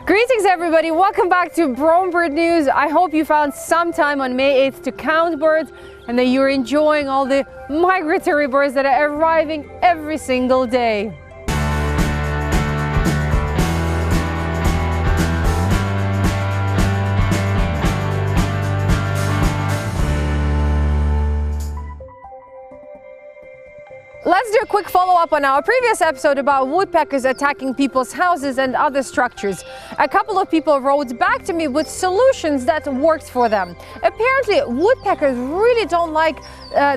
Greetings everybody, welcome back to Brome Bird News. I hope you found some time on May 8th to count birds and that you're enjoying all the migratory birds that are arriving every single day. Let's do a quick follow-up on our previous episode about woodpeckers attacking people's houses and other structures. A couple of people wrote back to me with solutions that worked for them. Apparently, woodpeckers really don't like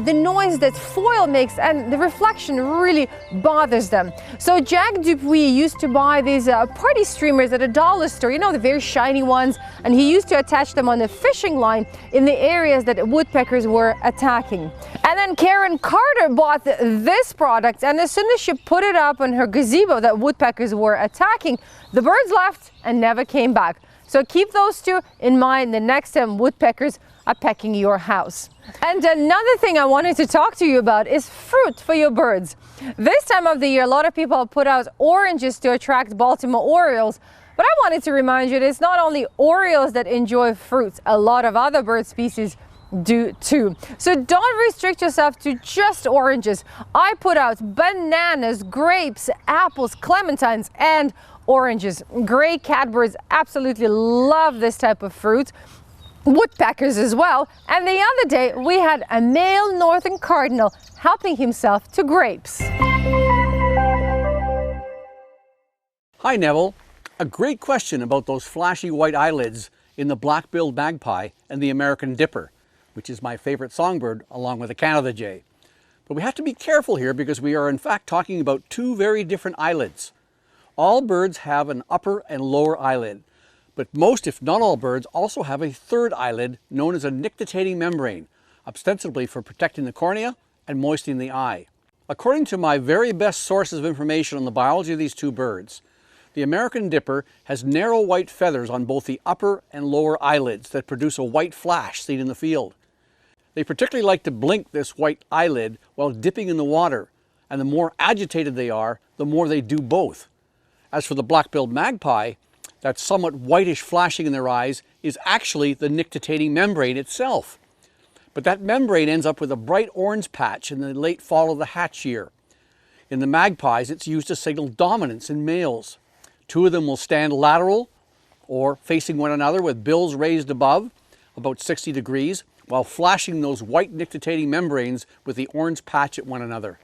the noise that foil makes, and the reflection really bothers them. So Jack Dupuis used to buy these party streamers at a dollar store, you know, the very shiny ones, and he used to attach them on a fishing line in the areas that woodpeckers were attacking. And then Karen Carter bought this product, and as soon as she put it up on her gazebo that woodpeckers were attacking, the birds left and never came back. So keep those two in mind the next time woodpeckers are pecking your house. And another thing I wanted to talk to you about is fruit for your birds. This time of the year, a lot of people put out oranges to attract Baltimore Orioles. But I wanted to remind you that it's not only Orioles that enjoy fruits, a lot of other bird species do too. So don't restrict yourself to just oranges. I put out bananas, grapes, apples, clementines, and oranges. Gray catbirds absolutely love this type of fruit. Woodpeckers as well. And the other day we had a male Northern Cardinal helping himself to grapes. Hi Neville. A great question about those flashy white eyelids in the black-billed magpie and the American dipper, which is my favorite songbird along with the Canada jay. But we have to be careful here because we are in fact talking about two very different eyelids. All birds have an upper and lower eyelid, but most, if not all birds, also have a third eyelid known as a nictitating membrane, ostensibly for protecting the cornea and moistening the eye. According to my very best sources of information on the biology of these two birds, the American dipper has narrow white feathers on both the upper and lower eyelids that produce a white flash seen in the field. They particularly like to blink this white eyelid while dipping in the water, and the more agitated they are, the more they do both. As for the black-billed magpie, that somewhat whitish flashing in their eyes is actually the nictitating membrane itself. But that membrane ends up with a bright orange patch in the late fall of the hatch year. In the magpies, it's used to signal dominance in males. Two of them will stand lateral or facing one another with bills raised above, about 60 degrees, while flashing those white nictitating membranes with the orange patch at one another.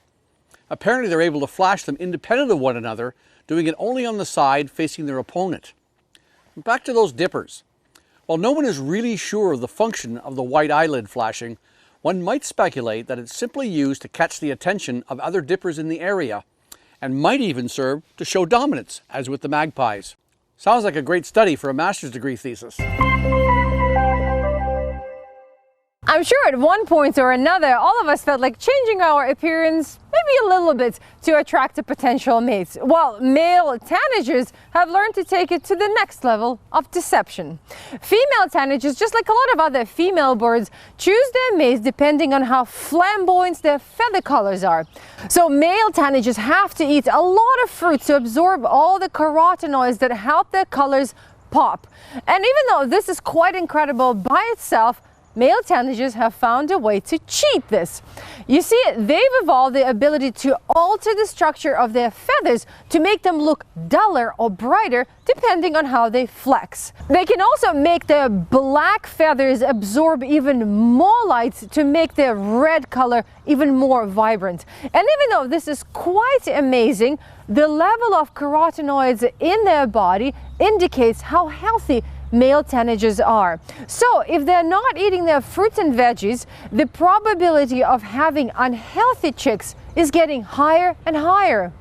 Apparently they're able to flash them independent of one another, doing it only on the side facing their opponent. Back to those dippers. While no one is really sure of the function of the white eyelid flashing, one might speculate that it's simply used to catch the attention of other dippers in the area, and might even serve to show dominance, as with the magpies. Sounds like a great study for a master's degree thesis. I'm sure at one point or another, all of us felt like changing our appearance maybe a little bit to attract a potential mate. Well, male tanagers have learned to take it to the next level of deception. Female tanagers, just like a lot of other female birds, choose their mates depending on how flamboyant their feather colors are. So male tanagers have to eat a lot of fruit to absorb all the carotenoids that help their colors pop. And even though this is quite incredible by itself, male tanagers have found a way to cheat this. You see, they've evolved the ability to alter the structure of their feathers to make them look duller or brighter depending on how they flex. They can also make their black feathers absorb even more light to make their red color even more vibrant. And even though this is quite amazing, the level of carotenoids in their body indicates how healthy male tanagers are. So if they're not eating their fruits and veggies, the probability of having unhealthy chicks is getting higher and higher.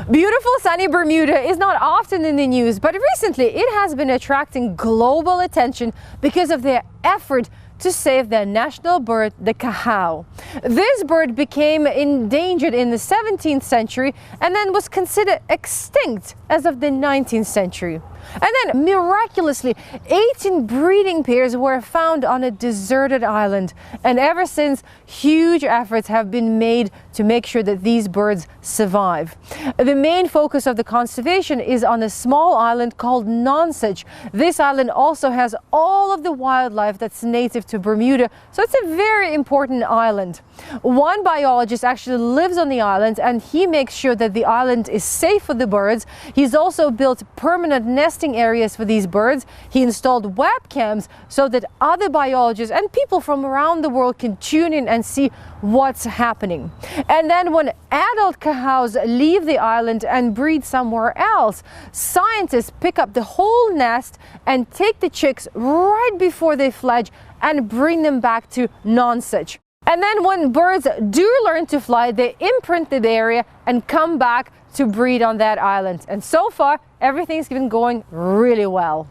Beautiful sunny Bermuda is not often in the news, but recently it has been attracting global attention because of their effort to save their national bird, the cahao. This bird became endangered in the 17th century and then was considered extinct as of the 19th century. And then, miraculously, 18 breeding pairs were found on a deserted island. And ever since, huge efforts have been made to make sure that these birds survive. The main focus of the conservation is on a small island called Nonsuch. This island also has all of the wildlife that's native to Bermuda, so it's a very important island. One biologist actually lives on the island, and he makes sure that the island is safe for the birds. He's also built permanent nesting areas for these birds. He installed webcams so that other biologists and people from around the world can tune in and see what's happening. And then when adult cahows leave the island and breed somewhere else, scientists pick up the whole nest and take the chicks right before they fledge and bring them back to Nonsuch. And then when birds do learn to fly, they imprint the area and come back to breed on that island. And so far, everything's been going really well.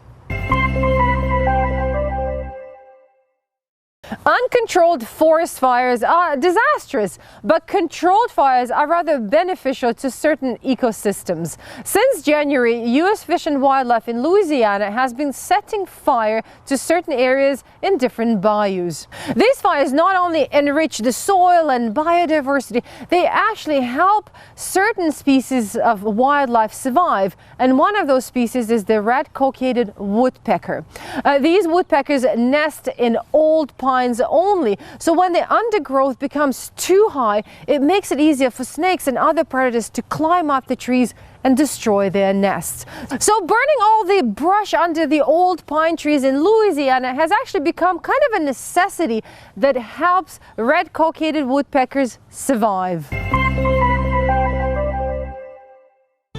Uncontrolled forest fires are disastrous, but controlled fires are rather beneficial to certain ecosystems. Since January, U.S. Fish and Wildlife in Louisiana has been setting fire to certain areas in different bayous. These fires not only enrich the soil and biodiversity, they actually help certain species of wildlife survive. And one of those species is the red-cockaded woodpecker. These woodpeckers nest in old pines only, so when the undergrowth becomes too high, it makes it easier for snakes and other predators to climb up the trees and destroy their nests. So burning all the brush under the old pine trees in Louisiana has actually become kind of a necessity that helps red-cockaded woodpeckers survive.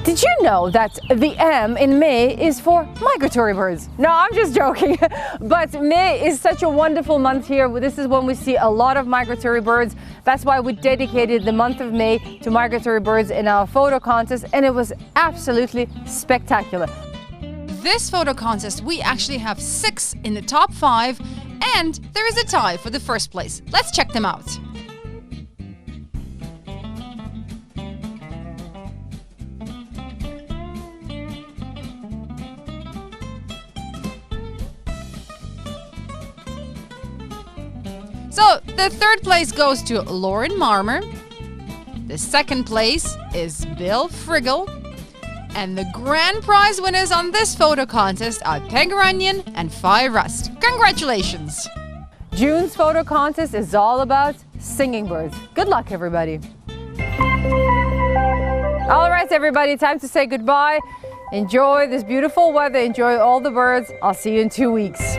Did you know that the M in May is for migratory birds? No, I'm just joking. But May is such a wonderful month here. This is when we see a lot of migratory birds. That's why we dedicated the month of May to migratory birds in our photo contest, and it was absolutely spectacular. This photo contest, we actually have 6 in the top 5, and there is a tie for the first place. Let's check them out. So, the third place goes to Lauren Marmer. The second place is Bill Friggle. And the grand prize winners on this photo contest are Pegaronian and Phi Rust. Congratulations! June's photo contest is all about singing birds. Good luck, everybody. All right, everybody, time to say goodbye. Enjoy this beautiful weather. Enjoy all the birds. I'll see you in 2 weeks.